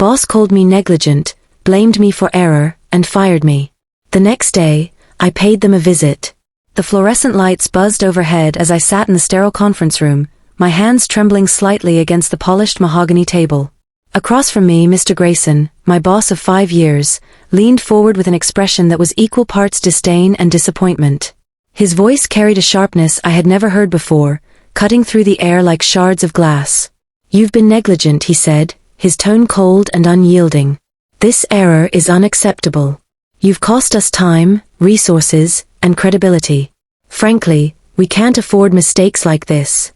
Boss called me negligent, blamed me for error, and fired me. The next day, I paid them a visit. The fluorescent lights buzzed overhead as I sat in the sterile conference room, my hands trembling slightly against the polished mahogany table. Across from me, Mr. Grayson, my boss of 5 years, leaned forward with an expression that was equal parts disdain and disappointment. His voice carried a sharpness I had never heard before, cutting through the air like shards of glass. "You've been negligent," he said, his tone cold and unyielding. "This error is unacceptable. You've cost us time, resources, and credibility. Frankly, we can't afford mistakes like this."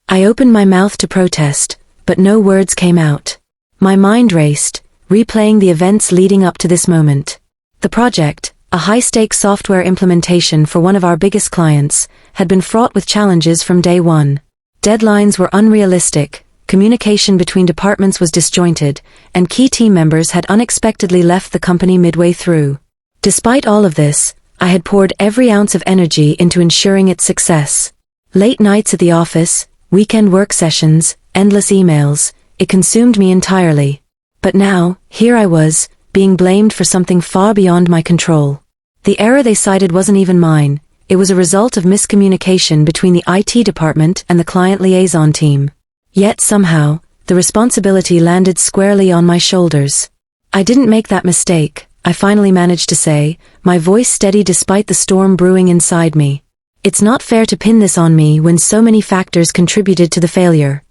I opened my mouth to protest, but no words came out. My mind raced, replaying the events leading up to this moment. The project, a high-stakes software implementation for one of our biggest clients, had been fraught with challenges from day one. Deadlines were unrealistic, communication between departments was disjointed, and key team members had unexpectedly left the company midway through. Despite all of this, I had poured every ounce of energy into ensuring its success. Late nights at the office, weekend work sessions, endless emails, it consumed me entirely. But now, here I was, being blamed for something far beyond my control. The error they cited wasn't even mine, it was a result of miscommunication between the IT department and the client liaison team. Yet somehow, the responsibility landed squarely on my shoulders. "I didn't make that mistake," I finally managed to say, my voice steady despite the storm brewing inside me. "It's not fair to pin this on me when so many factors contributed to the failure."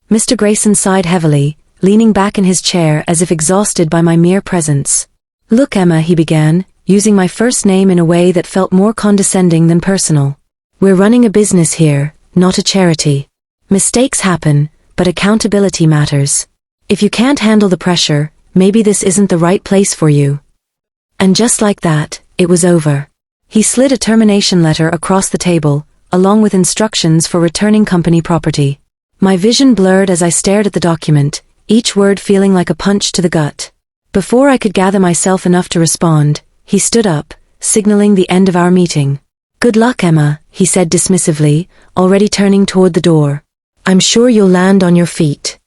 Mr. Grayson sighed heavily, leaning back in his chair as if exhausted by my mere presence. "Look, Emma," he began, using my first name in a way that felt more condescending than personal. "We're running a business here, not a charity. Mistakes happen, but accountability matters. If you can't handle the pressure, maybe this isn't the right place for you." And just like that, it was over. He slid a termination letter across the table, along with instructions for returning company property. My vision blurred as I stared at the document, each word feeling like a punch to the gut. Before I could gather myself enough to respond, he stood up, signaling the end of our meeting. "Good luck, Emma," he said dismissively, already turning toward the door. "I'm sure you'll land on your feet."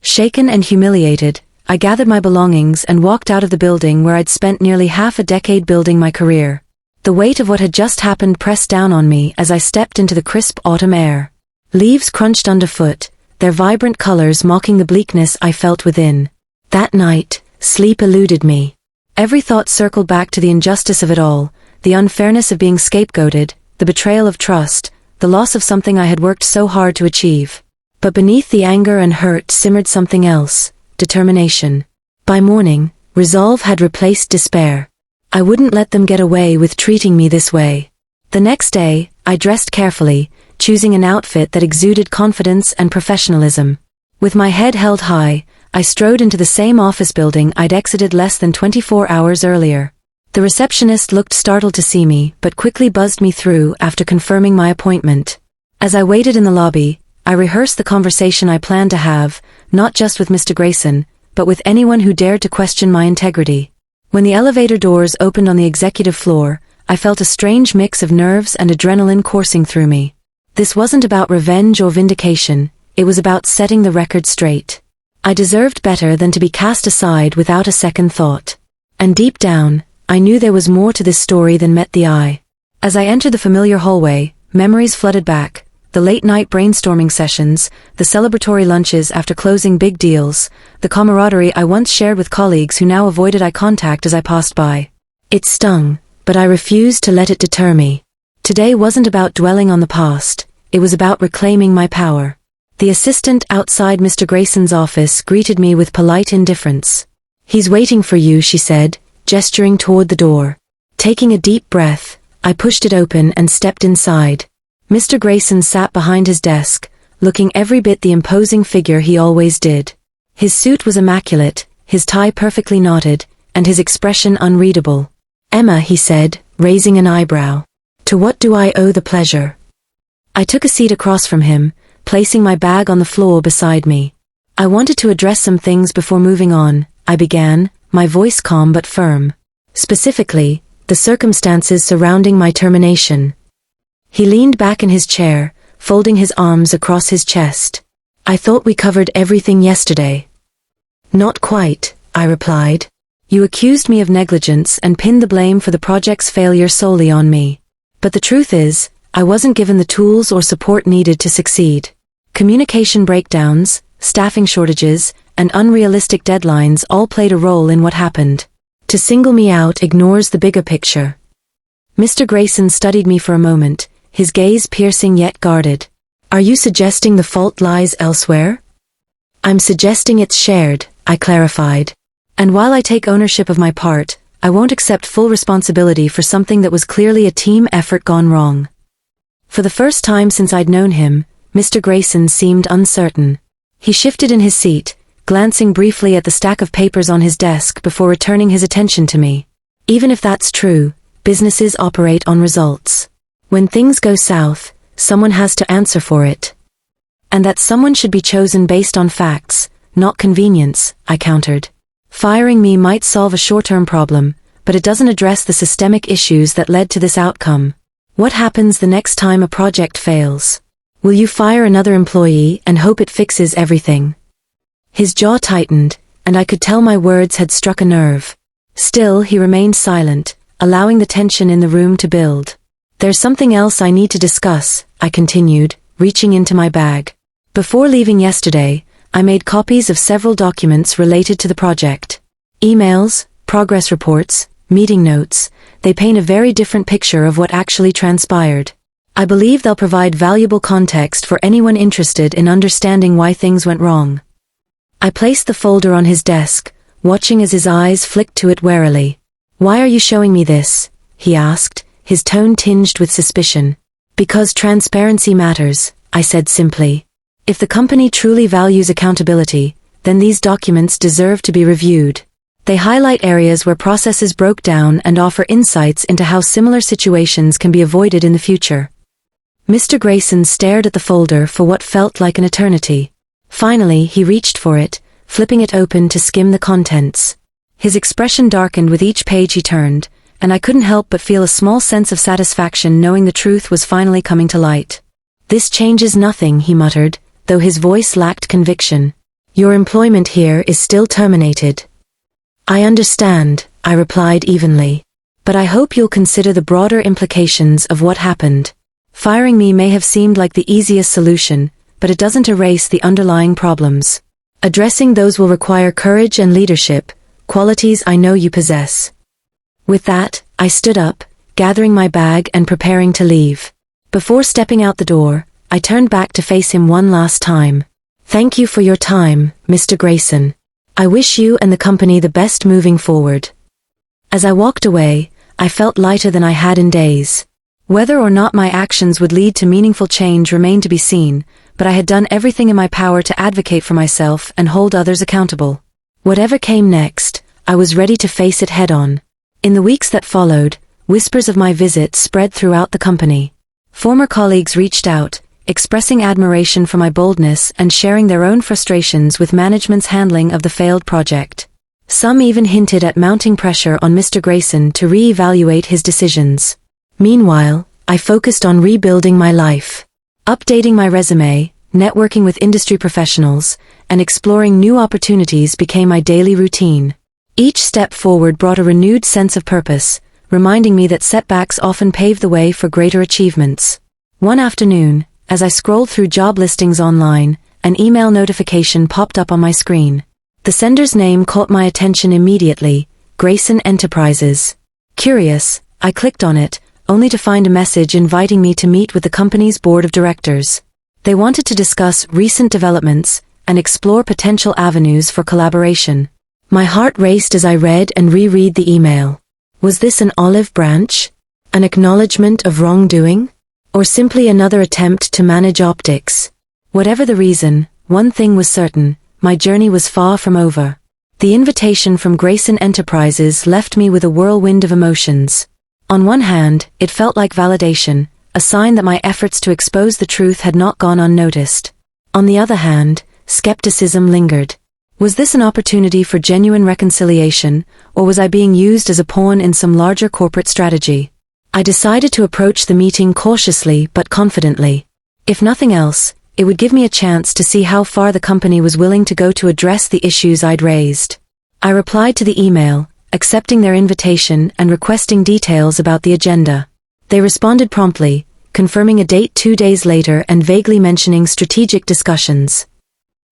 Shaken and humiliated, I gathered my belongings and walked out of the building where I'd spent nearly half a decade building my career. The weight of what had just happened pressed down on me as I stepped into the crisp autumn air. Leaves crunched underfoot, their vibrant colors mocking the bleakness I felt within. That night, sleep eluded me. Every thought circled back to the injustice of it all, the unfairness of being scapegoated, the betrayal of trust, the loss of something I had worked so hard to achieve. But beneath the anger and hurt simmered something else, determination. By morning, resolve had replaced despair. I wouldn't let them get away with treating me this way. The next day, I dressed carefully, choosing an outfit that exuded confidence and professionalism. With my head held high, I strode into the same office building I'd exited less than 24 hours earlier. The receptionist looked startled to see me, but quickly buzzed me through after confirming my appointment. As I waited in the lobby, I rehearsed the conversation I planned to have, not just with Mr. Grayson, but with anyone who dared to question my integrity. When the elevator doors opened on the executive floor, I felt a strange mix of nerves and adrenaline coursing through me. This wasn't about revenge or vindication, it was about setting the record straight. I deserved better than to be cast aside without a second thought. And deep down, I knew there was more to this story than met the eye. As I entered the familiar hallway, memories flooded back, the late-night brainstorming sessions, the celebratory lunches after closing big deals, the camaraderie I once shared with colleagues who now avoided eye contact as I passed by. It stung, but I refused to let it deter me. Today wasn't about dwelling on the past, it was about reclaiming my power. The assistant outside Mr. Grayson's office greeted me with polite indifference. "He's waiting for you," she said, gesturing toward the door. Taking a deep breath, I pushed it open and stepped inside. Mr. Grayson sat behind his desk, looking every bit the imposing figure he always did. His suit was immaculate, his tie perfectly knotted, and his expression unreadable. "Emma," he said, raising an eyebrow. "To what do I owe the pleasure?" I took a seat across from him, placing my bag on the floor beside me. "I wanted to address some things before moving on," I began, my voice calm but firm. "Specifically, the circumstances surrounding my termination." He leaned back in his chair, folding his arms across his chest. "I thought we covered everything yesterday." Not quite, I replied. You accused me of negligence and pinned the blame for the project's failure solely on me. But the truth is, I wasn't given the tools or support needed to succeed. Communication breakdowns, staffing shortages, and unrealistic deadlines all played a role in what happened. To single me out ignores the bigger picture. Mr. Grayson studied me for a moment, his gaze piercing yet guarded. Are you suggesting the fault lies elsewhere? I'm suggesting it's shared, I clarified. And while I take ownership of my part, I won't accept full responsibility for something that was clearly a team effort gone wrong. For the first time since I'd known him, Mr. Grayson seemed uncertain. He shifted in his seat, glancing briefly at the stack of papers on his desk before returning his attention to me. Even if that's true, businesses operate on results. When things go south, someone has to answer for it. And that someone should be chosen based on facts, not convenience, I countered. Firing me might solve a short-term problem, but it doesn't address the systemic issues that led to this outcome. What happens the next time a project fails? Will you fire another employee and hope it fixes everything? His jaw tightened, and I could tell my words had struck a nerve. Still, he remained silent, allowing the tension in the room to build. There's something else I need to discuss, I continued, reaching into my bag. Before leaving yesterday, I made copies of several documents related to the project. Emails, progress reports, meeting notes, they paint a very different picture of what actually transpired. I believe they'll provide valuable context for anyone interested in understanding why things went wrong. I placed the folder on his desk, watching as his eyes flicked to it warily. Why are you showing me this? He asked, his tone tinged with suspicion. Because transparency matters, I said simply. If the company truly values accountability, then these documents deserve to be reviewed. They highlight areas where processes broke down and offer insights into how similar situations can be avoided in the future. Mr. Grayson stared at the folder for what felt like an eternity. Finally, he reached for it, flipping it open to skim the contents. His expression darkened with each page he turned, and I couldn't help but feel a small sense of satisfaction knowing the truth was finally coming to light. This changes nothing, he muttered, though his voice lacked conviction. Your employment here is still terminated. I understand, I replied evenly. But I hope you'll consider the broader implications of what happened. Firing me may have seemed like the easiest solution, but it doesn't erase the underlying problems. Addressing those will require courage and leadership, qualities I know you possess. With that, I stood up, gathering my bag and preparing to leave. Before stepping out the door, I turned back to face him one last time. Thank you for your time, Mr. Grayson. I wish you and the company the best moving forward. As I walked away, I felt lighter than I had in days. Whether or not my actions would lead to meaningful change remained to be seen, but I had done everything in my power to advocate for myself and hold others accountable. Whatever came next, I was ready to face it head-on. In the weeks that followed, whispers of my visit spread throughout the company. Former colleagues reached out, expressing admiration for my boldness and sharing their own frustrations with management's handling of the failed project. Some even hinted at mounting pressure on Mr. Grayson to re-evaluate his decisions. Meanwhile, I focused on rebuilding my life. Updating my resume, networking with industry professionals, and exploring new opportunities became my daily routine. Each step forward brought a renewed sense of purpose, reminding me that setbacks often pave the way for greater achievements. One afternoon, as I scrolled through job listings online, an email notification popped up on my screen. The sender's name caught my attention immediately, Grayson Enterprises. Curious, I clicked on it, only to find a message inviting me to meet with the company's board of directors. They wanted to discuss recent developments and explore potential avenues for collaboration. My heart raced as I read and reread the email. Was this an olive branch? An acknowledgement of wrongdoing? Or simply another attempt to manage optics? Whatever the reason, one thing was certain, my journey was far from over. The invitation from Grayson Enterprises left me with a whirlwind of emotions. On one hand, it felt like validation, a sign that my efforts to expose the truth had not gone unnoticed. On the other hand, skepticism lingered. Was this an opportunity for genuine reconciliation, or was I being used as a pawn in some larger corporate strategy? I decided to approach the meeting cautiously but confidently. If nothing else, It would give me a chance to see how far the company was willing to go to address the issues I'd raised. I replied to the email, accepting their invitation and requesting details about the agenda. They responded promptly, confirming a date 2 days later and vaguely mentioning strategic discussions.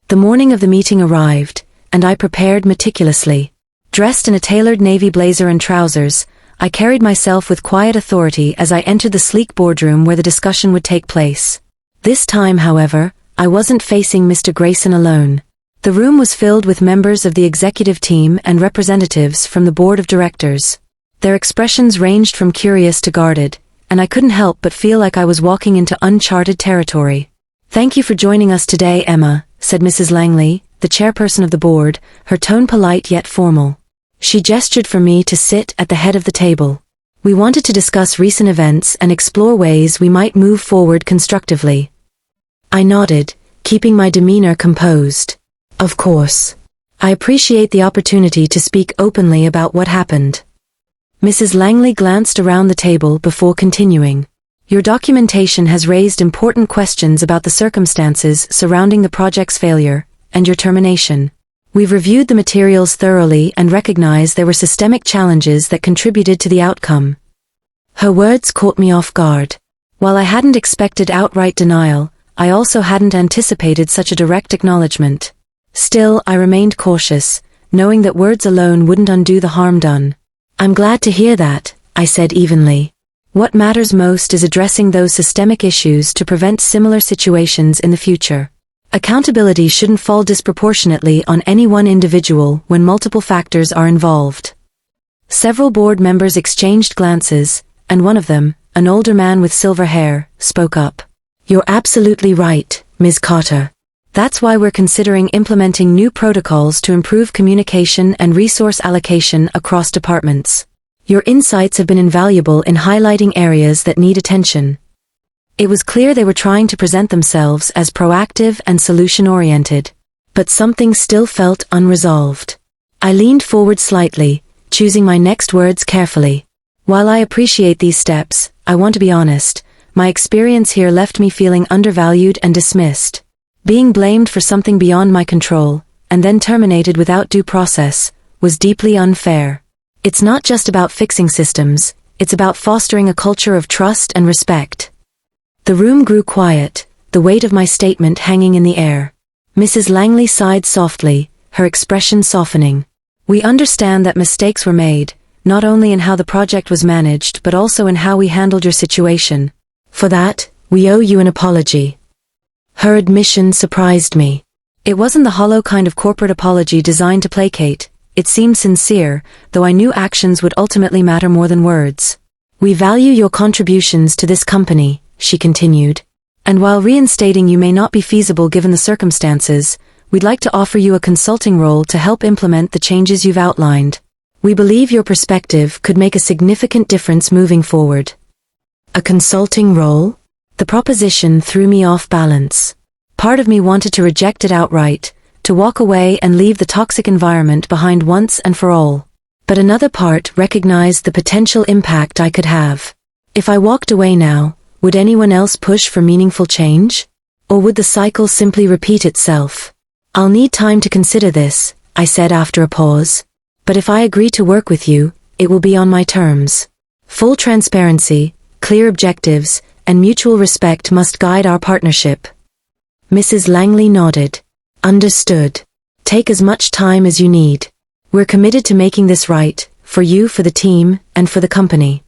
The morning of the meeting arrived, and I prepared meticulously. Dressed in a tailored navy blazer and trousers, I carried myself with quiet authority as I entered the sleek boardroom where the discussion would take place. This time, however, I wasn't facing Mr. Grayson alone. The room was filled with members of the executive team and representatives from the board of directors. Their expressions ranged from curious to guarded, and I couldn't help but feel like I was walking into uncharted territory. "Thank you for joining us today, Emma," said Mrs. Langley, the chairperson of the board, her tone polite yet formal. She gestured for me to sit at the head of the table. We wanted to discuss recent events and explore ways we might move forward constructively. I nodded, keeping my demeanor composed. Of course. I appreciate the opportunity to speak openly about what happened. Mrs. Langley glanced around the table before continuing. Your documentation has raised important questions about the circumstances surrounding the project's failure and your termination. We've reviewed the materials thoroughly and recognize there were systemic challenges that contributed to the outcome. Her words caught me off guard. While I hadn't expected outright denial, I also hadn't anticipated such a direct acknowledgement. Still, I remained cautious, knowing that words alone wouldn't undo the harm done. "I'm glad to hear that," I said evenly. "What matters most is addressing those systemic issues to prevent similar situations in the future. Accountability shouldn't fall disproportionately on any one individual when multiple factors are involved." Several board members exchanged glances, and one of them, an older man with silver hair, spoke up. "You're absolutely right, Ms. Carter. That's why we're considering implementing new protocols to improve communication and resource allocation across departments. Your insights have been invaluable in highlighting areas that need attention." It was clear they were trying to present themselves as proactive and solution-oriented. But something still felt unresolved. I leaned forward slightly, choosing my next words carefully. While I appreciate these steps, I want to be honest, my experience here left me feeling undervalued and dismissed. Being blamed for something beyond my control, and then terminated without due process, was deeply unfair. It's not just about fixing systems, it's about fostering a culture of trust and respect. The room grew quiet, the weight of my statement hanging in the air. Mrs. Langley sighed softly, her expression softening. "We understand that mistakes were made, not only in how the project was managed but also in how we handled your situation. For that, we owe you an apology." Her admission surprised me. It wasn't the hollow kind of corporate apology designed to placate. It seemed sincere, though I knew actions would ultimately matter more than words. "We value your contributions to this company," she continued. "And while reinstating you may not be feasible given the circumstances, we'd like to offer you a consulting role to help implement the changes you've outlined. We believe your perspective could make a significant difference moving forward." A consulting role? The proposition threw me off balance. Part of me wanted to reject it outright, to walk away and leave the toxic environment behind once and for all. But another part recognized the potential impact I could have. If I walked away now, would anyone else push for meaningful change? Or would the cycle simply repeat itself? "I'll need time to consider this," I said after a pause. "But if I agree to work with you, it will be on my terms. Full transparency, clear objectives, and mutual respect must guide our partnership." Mrs. Langley nodded. "Understood. Take as much time as you need. We're committed to making this right, for you, for the team, and for the company."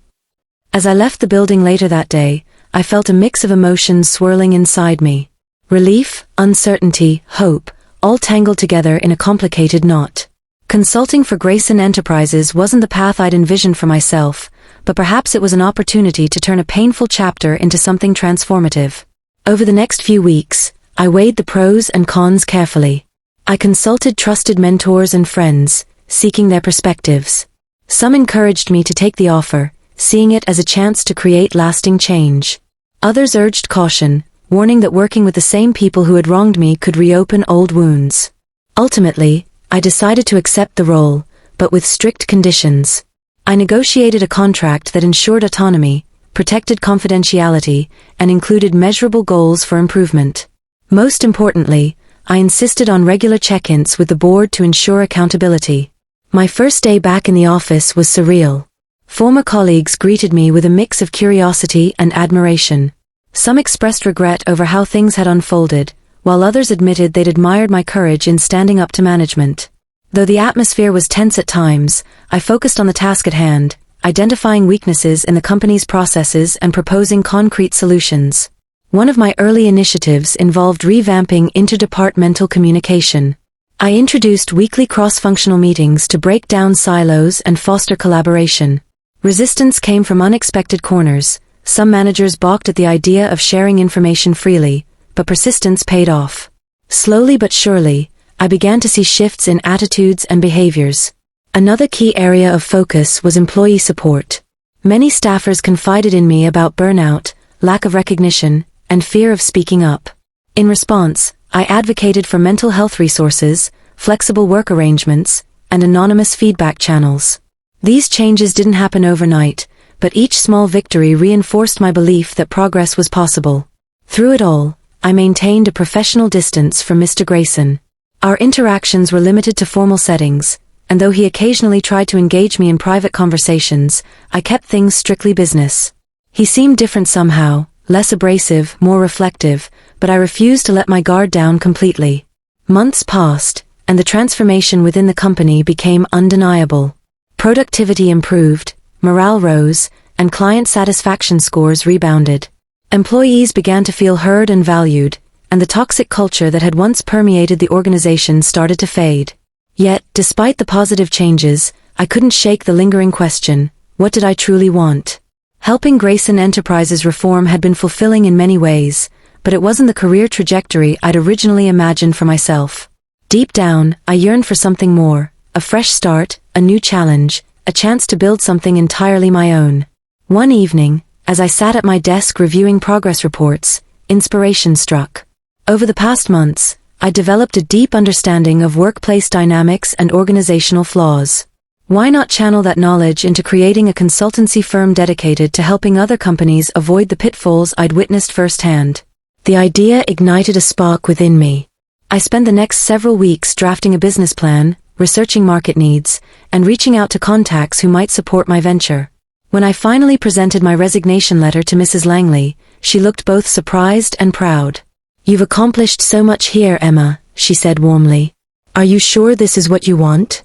As I left the building later that day, I felt a mix of emotions swirling inside me. Relief, uncertainty, hope, all tangled together in a complicated knot. Consulting for Grayson Enterprises wasn't the path I'd envisioned for myself, but perhaps it was an opportunity to turn a painful chapter into something transformative. Over the next few weeks, I weighed the pros and cons carefully. I consulted trusted mentors and friends, seeking their perspectives. Some encouraged me to take the offer, seeing it as a chance to create lasting change. Others urged caution, warning that working with the same people who had wronged me could reopen old wounds. Ultimately, I decided to accept the role, but with strict conditions. I negotiated a contract that ensured autonomy, protected confidentiality, and included measurable goals for improvement. Most importantly, I insisted on regular check-ins with the board to ensure accountability. My first day back in the office was surreal. Former colleagues greeted me with a mix of curiosity and admiration. Some expressed regret over how things had unfolded, while others admitted they'd admired my courage in standing up to management. Though the atmosphere was tense at times, I focused on the task at hand, identifying weaknesses in the company's processes and proposing concrete solutions. One of my early initiatives involved revamping interdepartmental communication. I introduced weekly cross-functional meetings to break down silos and foster collaboration. Resistance came from unexpected corners. Some managers balked at the idea of sharing information freely, but persistence paid off. Slowly but surely, I began to see shifts in attitudes and behaviors. Another key area of focus was employee support. Many staffers confided in me about burnout, lack of recognition, and fear of speaking up. In response, I advocated for mental health resources, flexible work arrangements, and anonymous feedback channels. These changes didn't happen overnight, but each small victory reinforced my belief that progress was possible. Through it all, I maintained a professional distance from Mr. Grayson. Our interactions were limited to formal settings, and though he occasionally tried to engage me in private conversations, I kept things strictly business. He seemed different somehow, less abrasive, more reflective, but I refused to let my guard down completely. Months passed, and the transformation within the company became undeniable. Productivity improved, morale rose, and client satisfaction scores rebounded. Employees began to feel heard and valued, and the toxic culture that had once permeated the organization started to fade. Yet, despite the positive changes, I couldn't shake the lingering question, what did I truly want? Helping Grayson Enterprises reform had been fulfilling in many ways, but it wasn't the career trajectory I'd originally imagined for myself. Deep down, I yearned for something more, a fresh start, a new challenge, a chance to build something entirely my own. One evening, as I sat at my desk reviewing progress reports, inspiration struck. Over the past months, I developed a deep understanding of workplace dynamics and organizational flaws. Why not channel that knowledge into creating a consultancy firm dedicated to helping other companies avoid the pitfalls I'd witnessed firsthand? The idea ignited a spark within me. I spent the next several weeks drafting a business plan, researching market needs, and reaching out to contacts who might support my venture. When I finally presented my resignation letter to Mrs. Langley, she looked both surprised and proud. "You've accomplished so much here, Emma," she said warmly. "Are you sure this is what you want?"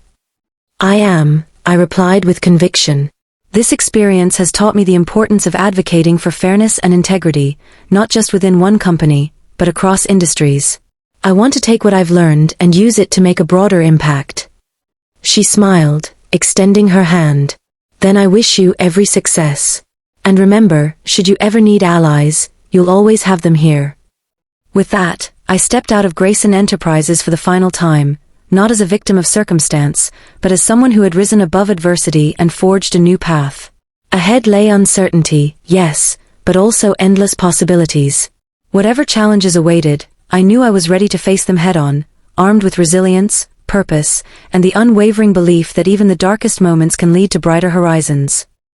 "I am," I replied with conviction. This experience has taught me the importance of advocating for fairness and integrity, not just within one company, but across industries. I want to take what I've learned and use it to make a broader impact. She smiled, extending her hand. "Then I wish you every success. And remember, should you ever need allies, you'll always have them here." With that, I stepped out of Grayson Enterprises for the final time, not as a victim of circumstance, but as someone who had risen above adversity and forged a new path. Ahead lay uncertainty, yes, but also endless possibilities. Whatever challenges awaited, I knew I was ready to face them head-on, armed with resilience, purpose, and the unwavering belief that even the darkest moments can lead to brighter horizons.